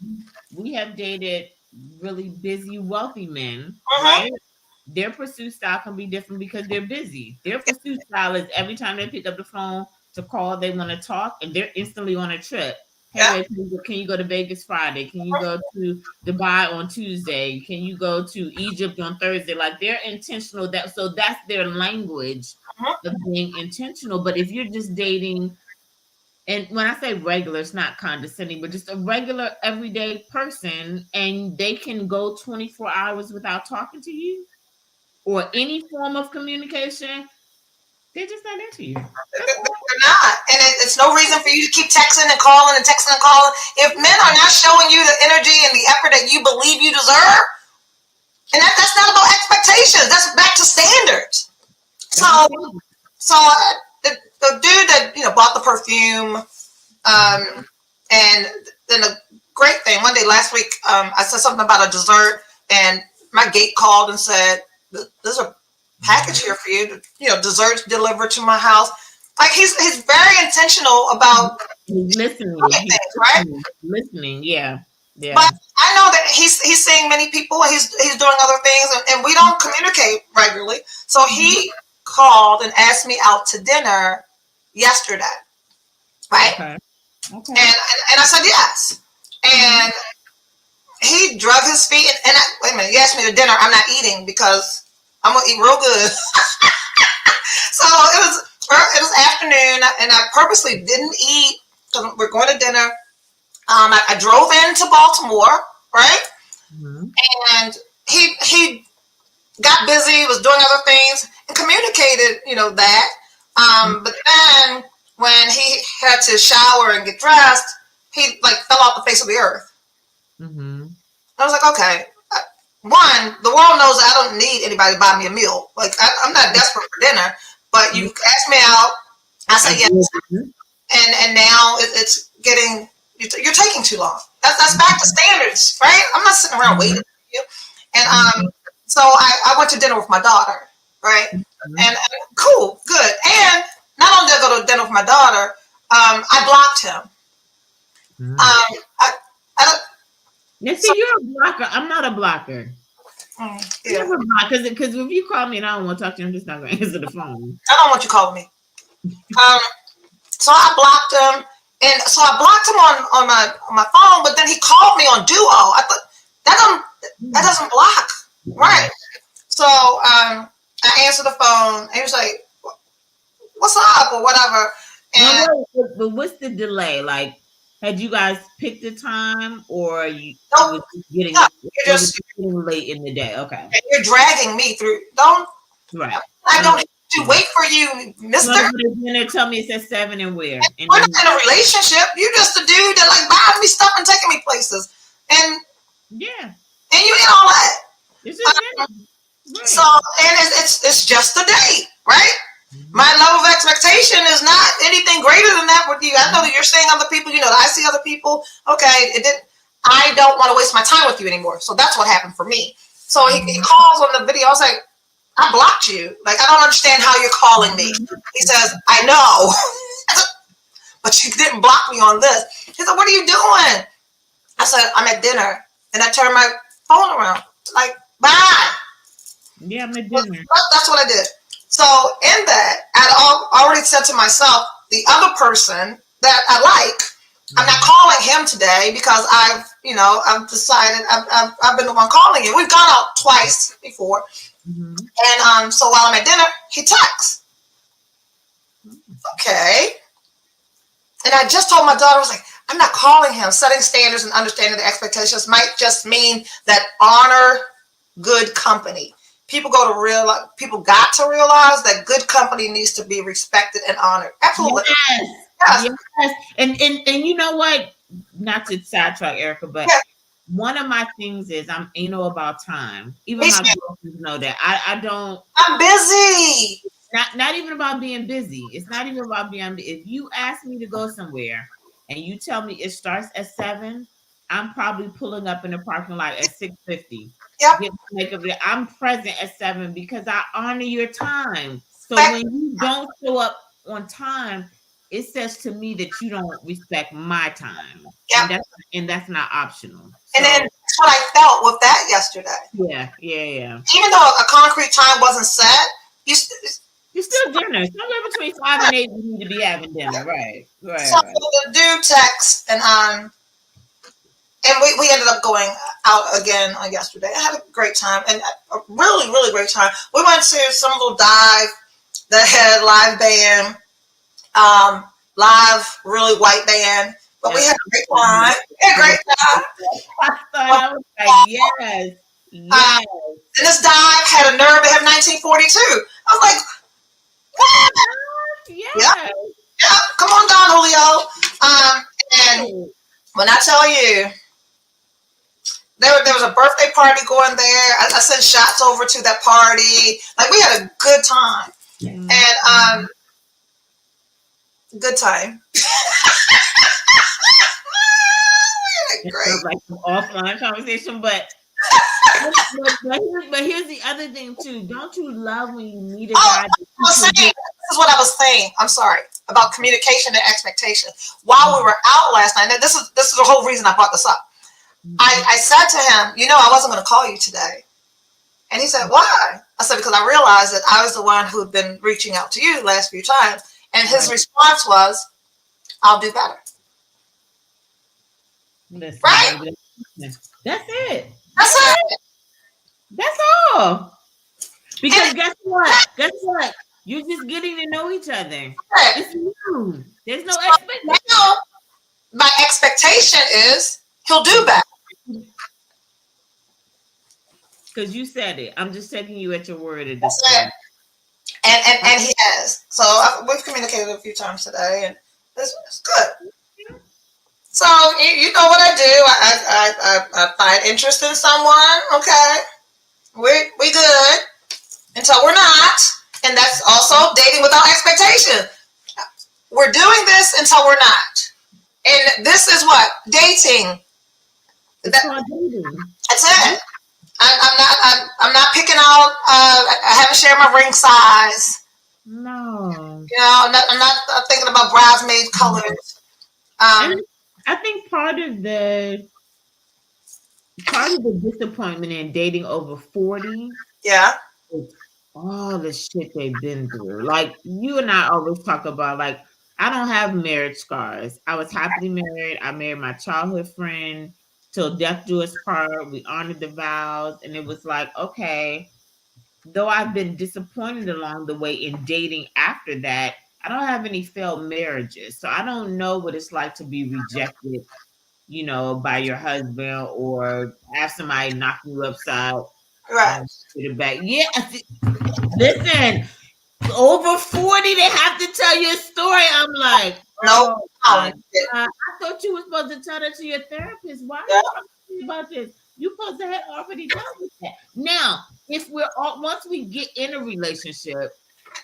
We have dated really busy, wealthy men, right? Their pursuit style can be different because they're busy. Their pursuit style is every time they pick up the phone to call, they want to talk, and they're instantly on a trip. Hey, babe, can you go to Vegas Friday? Can you go to Dubai on Tuesday? Can you go to Egypt on Thursday? Like they're intentional. So that's their language of being intentional. But if you're just dating, and when I say regular, it's not condescending, but just a regular everyday person, and they can go 24 hours without talking to you or any form of communication, they're just not into you. They're not. And it's no reason for you to keep texting and calling and texting and calling. If men are not showing you the energy and the effort that you believe you deserve, and that's not about expectations. That's back to standards. So the dude that bought the perfume, and then the great thing, one day last week, I said something about a dessert, and my gate called and said, "There's a package here for you. Desserts delivered to my house." Like he's very intentional about listening, things, right? Listening, yeah. But I know that he's seeing many people, and he's doing other things, and we don't communicate regularly. So he called and asked me out to dinner yesterday, right? Okay. And I said yes, and he drug his feet. And wait a minute, he asked me to dinner. I'm not eating because I'm gonna eat real good. So it was afternoon, and I purposely didn't eat because we're going to dinner. I drove into Baltimore, right? And he got busy, was doing other things, and communicated, that. But then when he had to shower and get dressed, he fell off the face of the earth. I was like, okay. One, the world knows that I don't need anybody to buy me a meal. I'm not desperate for dinner, but you asked me out. I said yes, and now it's getting. You're taking too long. That's back to standards, right? I'm not sitting around waiting for you. And so I went to dinner with my daughter, right? And cool, good. And not only did I go to dinner with my daughter, I blocked him. I don't. Now, see, you're a blocker. I'm not a blocker. Yeah. Because if you call me and I don't want to talk to you, I'm just not going to answer the phone. I don't want you calling me. So I blocked him. And so I blocked him on my phone, but then he called me on Duo. I thought that doesn't block, right? So I answered the phone, and he was like, "What's up?" or whatever. And but what's the delay? Like, had you guys picked a time, or you was getting late in the day? Okay, you're dragging me through. Don't. Right. I don't. To wait for you, mister. Then tell me it's at 7 and where. And we're not in a relationship. You're just a dude that buying me stuff and taking me places. And and you ain't all that. It's just right. So and it's just a date, right? My level of expectation is not anything greater than that with you. I know that you're seeing other people, that I see other people. Okay, I don't want to waste my time with you anymore. So that's what happened for me. So he calls on the video. I was like, I blocked you. I don't understand how you're calling me. He says, I know, but you didn't block me on this. He said, what are you doing? I said, I'm at dinner. And I turned my phone around. Bye. Yeah, I'm at dinner. That's what I did. So in that, I'd already said to myself, the other person that I like, I'm not calling him today because I've decided I've been the one calling you. We've gone out twice before. And so while I'm at dinner, he texts. Okay. And I just told my daughter, I was like, I'm not calling him. Setting standards and understanding the expectations might just mean that honor good company. People got to realize that good company needs to be respected and honored. Absolutely. Yes. And you know what? Not to sidetrack Erica, but one of my things is I'm anal about time. Even my girlfriends know that. I don't. I'm busy. Not even about being busy. It's not even about being. If you ask me to go somewhere and you tell me it starts at 7, I'm probably pulling up in the parking lot at 6:50. Yep. I'm present at 7 because I honor your time. So when you don't show up on time, it says to me that you don't respect my time. Yep. And that's not optional. And then that's what I felt with that yesterday. Yeah. Even though a concrete time wasn't set, It's still dinner. Somewhere between 5 and 8, we need to be having dinner. Right. So the dude texts, and we ended up going out again on yesterday. I had a great time, and a really, really great time. We went to some little dive that had live band, live, really white band. But we had a great time. I was like, yes. And this dive had a nerve to have 1942. I was like, what? Yeah. Yeah. Come on, Don Julio. And when I tell you, there was a birthday party going there. I sent shots over to that party. Like, we had a good time. And good time. Great. Like an offline conversation, but here's the other thing too. Don't you love when you meet a guy? This is what I was saying. I'm sorry about communication and expectation. While we were out last night, this is the whole reason I brought this up. I said to him, I wasn't going to call you today, and he said, "Why?" I said, "Because I realized that I was the one who'd been reaching out to you the last few times," and his response was, "I'll do better." Listen, right? Baby, that's it. That's it. That's all. Because guess what? You're just getting to know each other. Right. It's new. There's no expectation. Now, my expectation is he'll do better. Because you said it. I'm just taking you at your word at this point. And he has. So we've communicated a few times today, and it's good. So you know what I do. I find interest in someone. Okay, we good until we're not, and that's also dating without expectation. We're doing this until we're not, and this is what dating. That's it. I'm not picking out. I haven't shared my ring size. No. I'm not thinking about bridesmaid colors. I think part of the disappointment in dating over 40, is all the shit they've been through. Like, you and I always talk about, like, I don't have marriage scars. I was happily married. I married my childhood friend till death do us part. We honored the vows, and it was like, okay, though I've been disappointed along the way in dating after that, I don't have any failed marriages. So I don't know what it's like to be rejected, by your husband, or have somebody knock you upside the back. Yeah. Listen, over 40, they have to tell you a story. I'm like, no. I thought you were supposed to tell that to your therapist. Why are you talking about this? You're supposed to have already dealt with that. Now, if once we get in a relationship,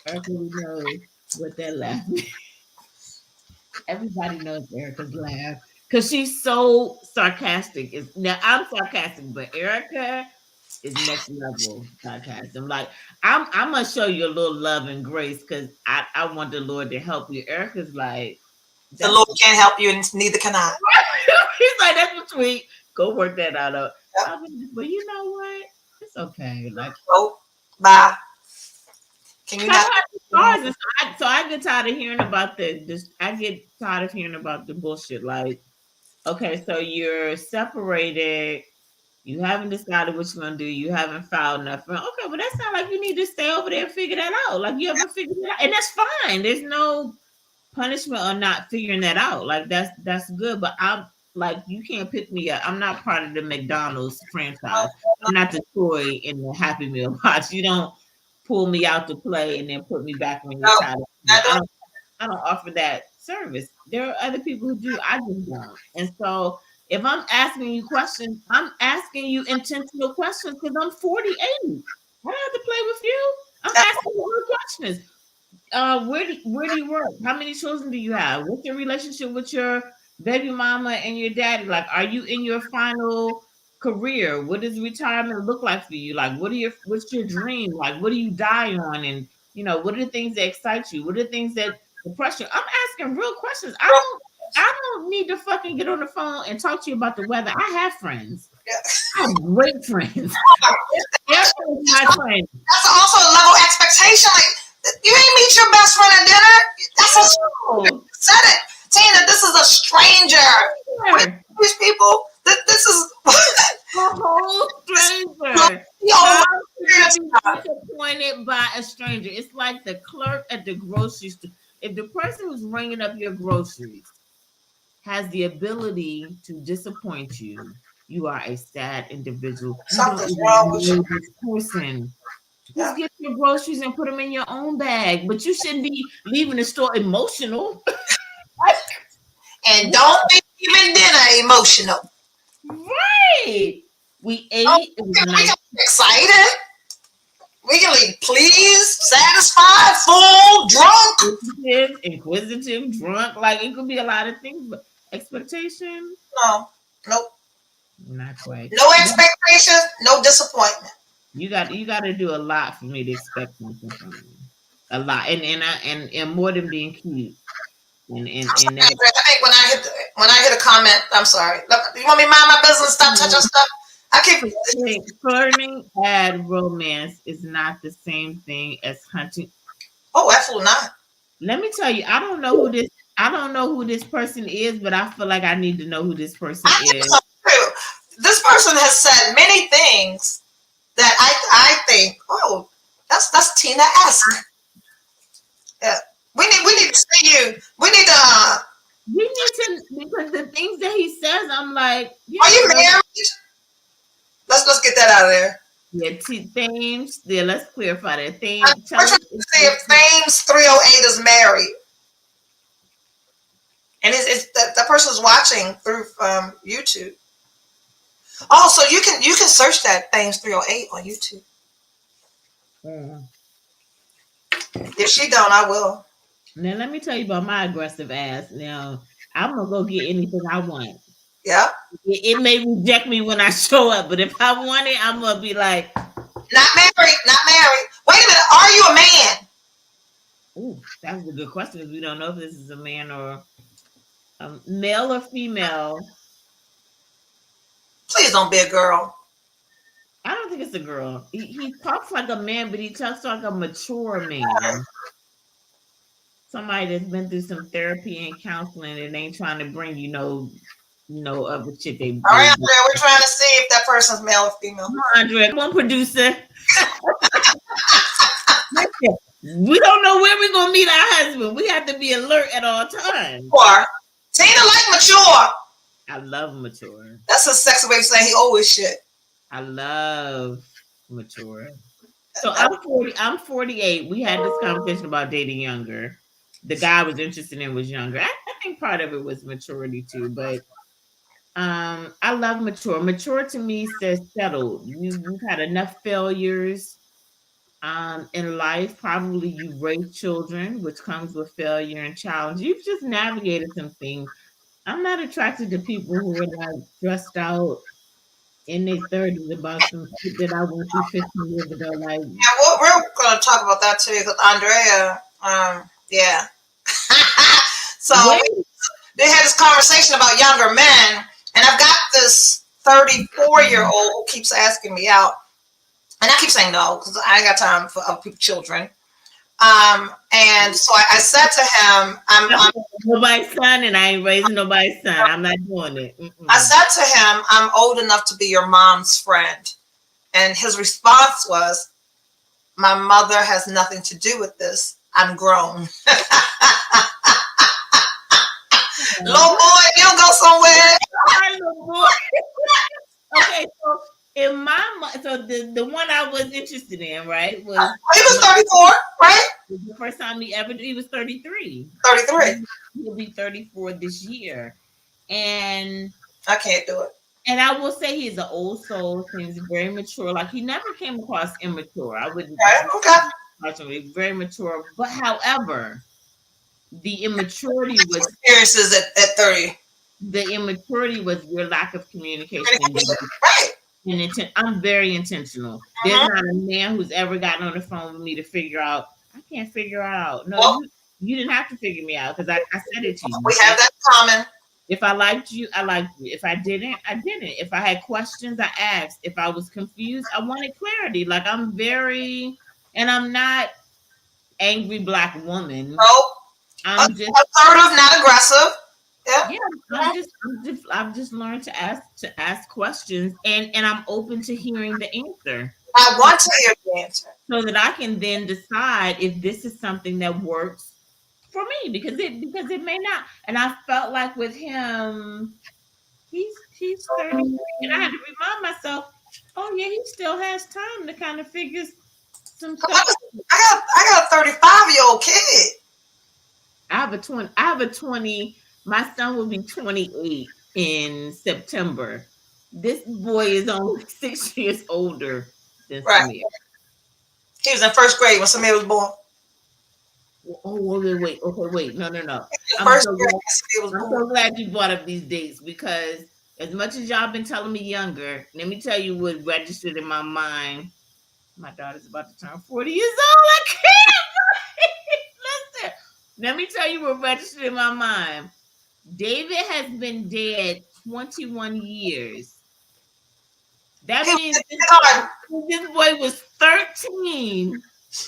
everybody knows what that laugh is. Everybody knows Erica's laugh because she's so sarcastic. Now I'm sarcastic, but Erica is next level sarcasm. Like, I'm gonna show you a little love and grace because I want the Lord to help you. Erica's like, the Lord can't help you, and neither can I. He's like, that's sweet. Go work that out. But you know what? It's okay. Like, bye. Can you not? So I get tired of hearing about this. I get tired of hearing about the bullshit. Like, okay, so you're separated. You haven't decided what you're gonna do. You haven't filed nothing. Okay, but that sounds like you need to stay over there and figure that out. Like, you haven't figured it out, and that's fine. There's no punishment on not figuring that out. Like, that's good. But I'm like, you can't pick me up. I'm not part of the McDonald's franchise. I'm not the toy in the Happy Meal box. You don't pull me out to play and then put me back on your side. I don't offer that service. There are other people who do. I just don't. And so if I'm asking you questions, I'm asking you intentional questions because I'm 48. I don't have to play with you. I'm asking you questions. Where do you work? How many children do you have? What's your relationship with your baby mama and your daddy? Like, are you in your final career? What does retirement look like for you? Like, what's your dream? Like, what do you die on? And what are the things that excite you? What are the things that depress you? I'm asking real questions. I don't need to fucking get on the phone and talk to you about the weather. I have friends. I have great friends. That's also a level of expectation. Like, You ain't meet your best friend at dinner. That's a No. said it. Tina, this is a stranger. Stranger. These people, this is A whole stranger. Yo, How could you be disappointed by a stranger? It's like the clerk at the grocery store. If the person who's ringing up your groceries has the ability to disappoint you, you are a sad individual. You don't something's even wrong with know you. this person. Yeah. Just get your groceries and put them in your own bag, but you shouldn't be leaving the store emotional. And don't make even dinner emotional. Right. We ate. It was We nice. can be excited. We can be pleased, satisfied, full, drunk. Inquisitive, drunk. Like it could be a lot of things, but expectation, No, nope. not quite. No expectations, no disappointment. You got to do a lot for me to expect something from you. A lot, and more than being cute. And I think when I hit a comment, I'm sorry. Look, you want me to mind my business? Stop touching stuff. I keep flirting and romance is not the same thing as hunting. Oh, absolutely not. Let me tell you, I don't know who this person is, but I feel like I need to know who this person is. This person has said many things that I think, oh, that's Tina-esque. Yeah. We need to see you. We need to because the things that he says, I'm like, yeah, are you married? Let's get that out of there. Yeah, Thames. Yeah, let's clarify that. We're trying to see if Thames 308 is married. And it's that person's watching through YouTube. Oh, so you can search that Thames 308 on YouTube. If she don't, I will. Now let me tell you about my aggressive ass. Now I'm gonna go get anything I want. Yeah. It may reject me when I show up, but if I want it, I'm gonna be like, not married. Wait a minute, are you a man? Ooh, that's a good question because we don't know if this is a man or male or female. Please don't be a girl. I don't think it's a girl. He talks like a man, but he talks like a mature man. Somebody that's been through some therapy and counseling and ain't trying to bring no other shit. All right, Andrea, we're trying to see if that person's male or female. Andrea, one producer. We don't know where we're gonna meet our husband. We have to be alert at all times. Or Tina like mature. I love mature. That's a sexy way of saying he always shit. I love mature. So I'm 48. We had this conversation about dating younger. The guy I was interested in was younger. I think part of it was maturity too, but I love mature. Mature to me says settled. You've had enough failures in life. Probably you've raised children, which comes with failure and challenge. You've just navigated some things. I'm not attracted to people who are like stressed out in their 30s about some shit that I went through 15 years ago. Like, yeah, we're going to talk about that too because Andrea, yeah. So they had this conversation about younger men, and I've got this 34-year-old who keeps asking me out, and I keep saying no because I ain't got time for other people's children. And so I said to him, I'm nobody's son, and I ain't raising nobody's son. I'm not doing it. I said to him, I'm old enough to be your mom's friend. And his response was, my mother has nothing to do with this. I'm grown. Little boy, if you don't go somewhere. Little boy. Okay, so in the one I was interested in, right, was he was 34, right? The first time he was 33. 33. He'll be 34 this year, and I can't do it. And I will say he's an old soul. He's very mature. Like he never came across immature. I wouldn't. Okay. Very mature, but however, the immaturity was experiences at 30. The immaturity was your lack of communication. Right. And I'm very intentional. There's not a man who's ever gotten on the phone with me to figure out. I can't figure out. No, you didn't have to figure me out because I said it to you. We have that common. If I liked you, I liked you. If I didn't, I didn't. If I had questions, I asked. If I was confused, I wanted clarity. Like I'm very, and I'm not angry Black woman. Nope. I'm just assertive, not aggressive. Yeah. I've just learned to ask questions, and I'm open to hearing the answer. I want to hear the answer. So that I can then decide if this is something that works for me, because it may not. And I felt like with him, he's 33, and I had to remind myself, oh yeah, he still has time to kind of figure some stuff. I got a 35-year-old kid. I have a 20. My son will be 28 in September. This boy is only 6 years older than Samir. He was in first grade when Samir was born. Oh, wait. Okay, wait. No. I'm so glad you brought up these dates, because as much as y'all been telling me younger, let me tell you what registered in my mind. My daughter's about to turn 40 years old. I can't. Listen, let me tell you what registered in my mind. David has been dead 21 years. That means this boy was 13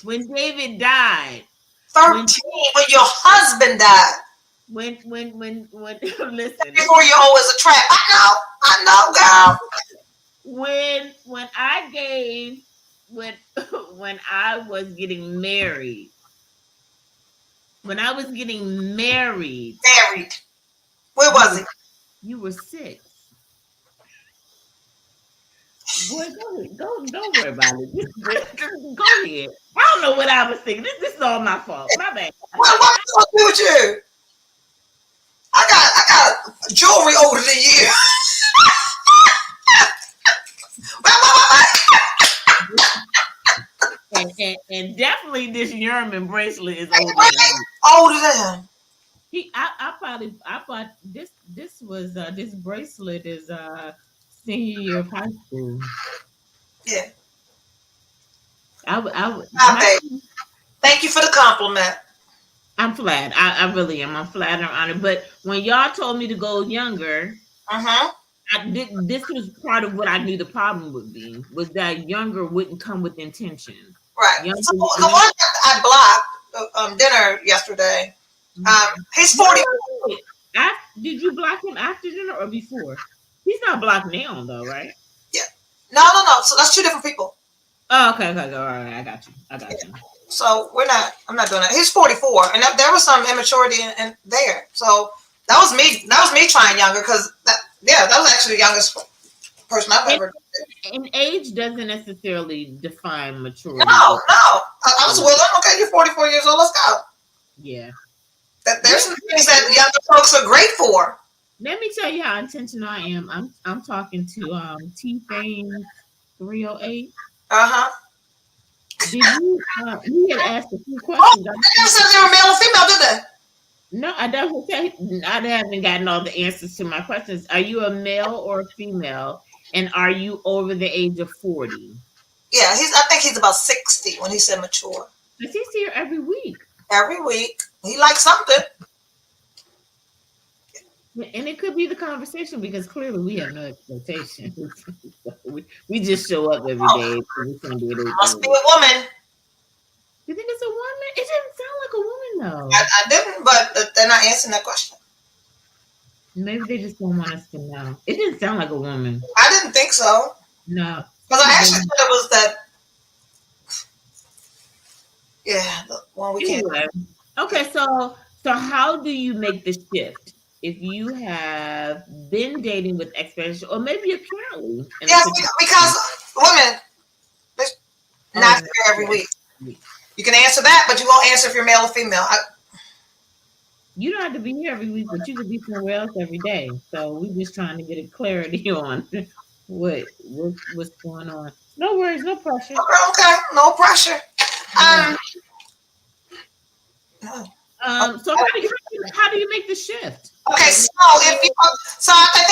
when David died. 13 when your husband died. When listen. 34-year-old is a trap. I know, girl. When I was getting married. Where was it? You were 6. Boy, don't worry about it. Just go ahead. I don't know what I was thinking. This is all my fault. My bad. What's going on with you? I got jewelry older than you. And definitely this Yerman bracelet is older than him. I thought this bracelet is senior year of high school. Yeah. Thank you for the compliment. I'm flattered. I really am. I'm flattered and honored. But when y'all told me to go younger, this was part of what I knew the problem would be, was that younger wouldn't come with intention. Right. So the one I blocked dinner yesterday, he's 40. Did you block him after dinner or before? He's not blocked now, though, right? Yeah. No. So that's two different people. Oh, okay. All right. I got you. So I'm not doing that. He's 44, and there was some immaturity in there. So that was me trying younger, because that was actually the youngest person I've ever. And age doesn't necessarily define maturity. No. I was willing. Okay, you're 44 years old. Let's go. Yeah. There's some things that younger folks are great for. Let me tell you how intentional I am. I'm talking to T-Fame 308. Did you? He had asked a few questions. I never said they were male or female, did they? No, I haven't gotten all the answers to my questions. Are you a male or a female? And are you over the age of 40? Yeah, I think he's about 60 when he said mature. Because he's here every week. Every week. He likes something. And it could be the conversation, because clearly we have no expectations. we just show up every day. Must be a woman. You think it's a woman? It didn't sound like a woman, though. I didn't, but they're not answering that question. Maybe they just don't want us to know. It didn't sound like a woman. I didn't think so. No. Because I actually thought it was that. Yeah, the one we can't. Anyway. Okay, so how do you make the shift if you have been dating with expectations, or maybe you're currently? Yes, because women, not here every week. You can answer that, but you won't answer if you're male or female. You don't have to be here every week, but you could be somewhere else every day. So we're just trying to get a clarity on what's going on. No worries, no pressure. Okay, no pressure. So how do you make the shift? Okay, so I think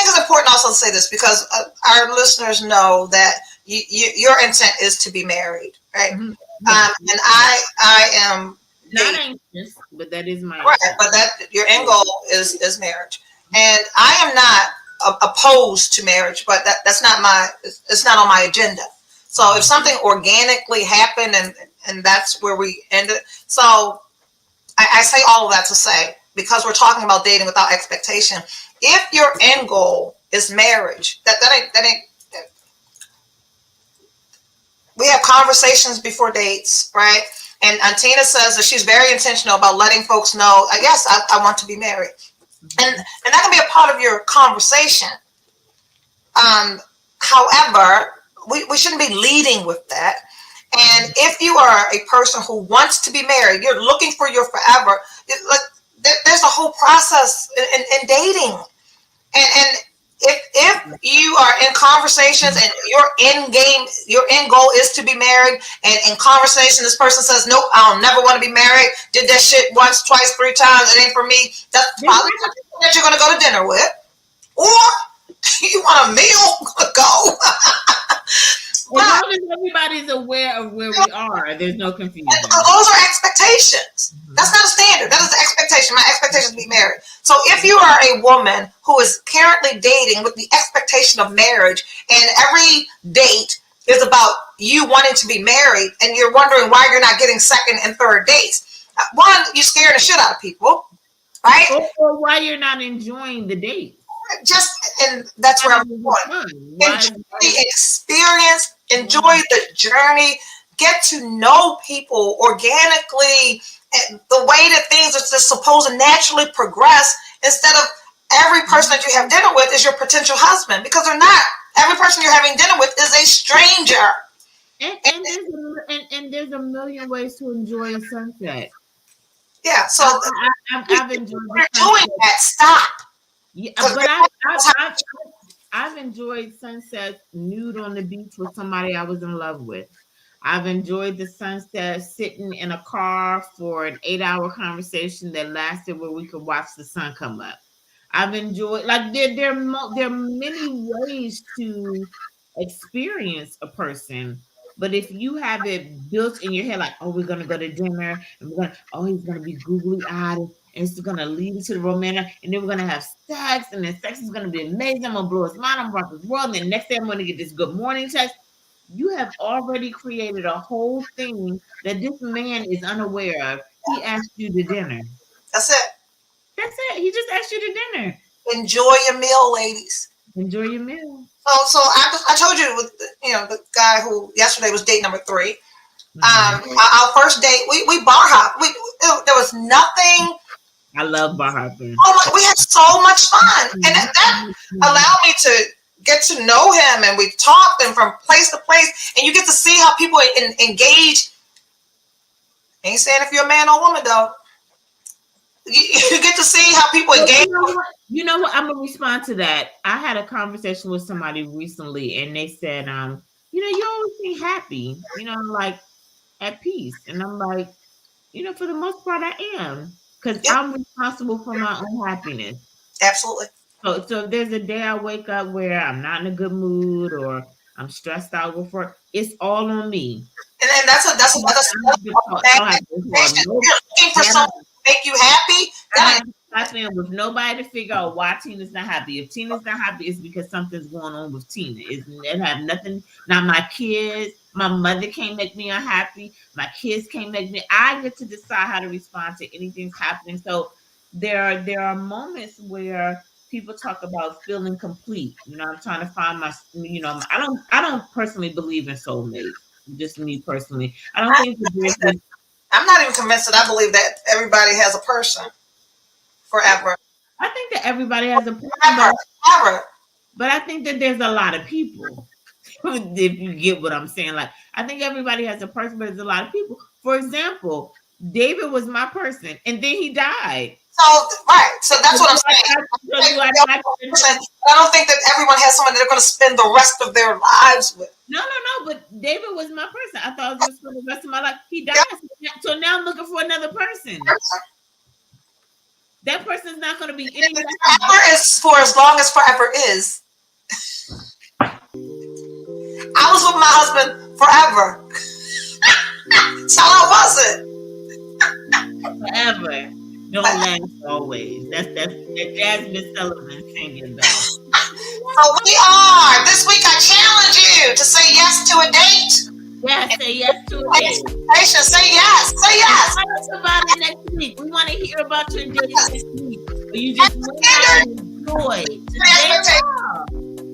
it's important also to say this, because our listeners know that your intent is to be married, right? Mm-hmm. And I am not anxious, but that is my right. But that your end goal is marriage, and I am not opposed to marriage, but it's not on my agenda. So if something organically happened and And that's where we end it. So I say all of that to say, because we're talking about dating without expectation, if your end goal is marriage, that ain't. We have conversations before dates, right? And Tina says that she's very intentional about letting folks know, yes, I want to be married. And that can be a part of your conversation. However, we shouldn't be leading with that. And if you are a person who wants to be married, you're looking for your forever, there's a whole process in dating. And if you are in conversations and your end goal is to be married, and in conversation this person says, nope, I'll never want to be married, did that shit once, twice, 3 times, it ain't for me, that's probably not that you're going to go to dinner with. Or you want a meal, go. As long as everybody's aware of where we are, there's no confusion. Those are expectations. That's not a standard. That is the expectation. My expectation is to be married. So if you are a woman who is currently dating with the expectation of marriage, and every date is about you wanting to be married, and you're wondering why you're not getting second and third dates, one, you're scaring the shit out of people, right? Or why you're not enjoying the date. And that's where I'm going. Enjoy the experience, enjoy the journey, get to know people organically, and the way that things are just supposed to naturally progress, instead of every person that you have dinner with is your potential husband, because they're not. Every person you're having dinner with is a stranger. And there's a million ways to enjoy a sunset. Yeah, so I've enjoyed. You're doing that. Stop. Yeah, but I've enjoyed sunsets nude on the beach with somebody I was in love with. I've enjoyed the sunset sitting in a car for an 8-hour conversation that lasted where we could watch the sun come up. I've enjoyed, like, there are many ways to experience a person. But if you have it built in your head, like, oh, we're gonna go to dinner, and he's gonna be googly eyed, and it's gonna lead to the romantic, and then we're gonna have sex, and then sex is gonna be amazing. I'm gonna blow his mind, I'm gonna rock his world, and then next day I'm gonna get this good morning text. You have already created a whole thing that this man is unaware of. He asked you to dinner. That's it. That's it. He just asked you to dinner. Enjoy your meal, ladies. Enjoy your meal. So I told you, with the guy who yesterday was date number 3. Our first date, we bar hopped. There was nothing. I love bar hopping. Oh, we had so much fun, and that allowed me to get to know him, and we talked and from place to place, and you get to see how people engage. Ain't saying if you're a man or woman though. You get to see how people engage. You know what? I'm gonna respond to that. I had a conversation with somebody recently, and they said, you always seem happy, like at peace. And I'm like, for the most part, I am, because I'm responsible for my own happiness. Absolutely. So if there's a day I wake up where I'm not in a good mood or I'm stressed out with work, it's all on me. And that's you're looking for something to make you happy. I mean, with nobody to figure out why Tina's not happy. If Tina's not happy, it's because something's going on with Tina. It have nothing. Not my kids. My mother can't make me unhappy. My kids can't make me. I get to decide how to respond to anything's happening. So there are moments where people talk about feeling complete. I'm trying to find my. I don't personally believe in soulmates. Just me personally. I don't think that I'm not even convinced that I believe that everybody has a person forever. I think that everybody has a person, but I think that there's a lot of people. If you get what I'm saying, like, I think everybody has a person, but there's a lot of people. For example, David was my person, and then he died. So that's what I'm saying. I don't think that everyone has someone that they're going to spend the rest of their lives with. No, but David was my person. I thought I was going to spend the rest of my life. He died, so now I'm looking for another person. That person's not going to be any. Forever is for as long as forever is. I was with my husband forever. So how was it? Forever. Don't last always. That's Jasmine Sullivan singing though. So we are. This week I challenge you to say yes to a date. Yes, say yes to a date. Patience, say yes. Say yes. Tell us about it next week. We want to hear about your date next week. Or you just went out and enjoyed.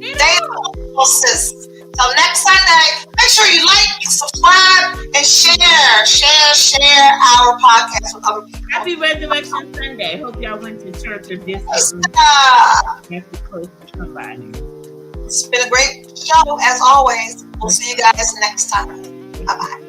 ALL Sis. Till next Sunday, make sure you like, subscribe, and share our podcast with other people. Happy Resurrection Sunday. Hope y'all went to church or did something. That's close to come by. It's been a great show as always. We'll see you guys next time. Bye-bye.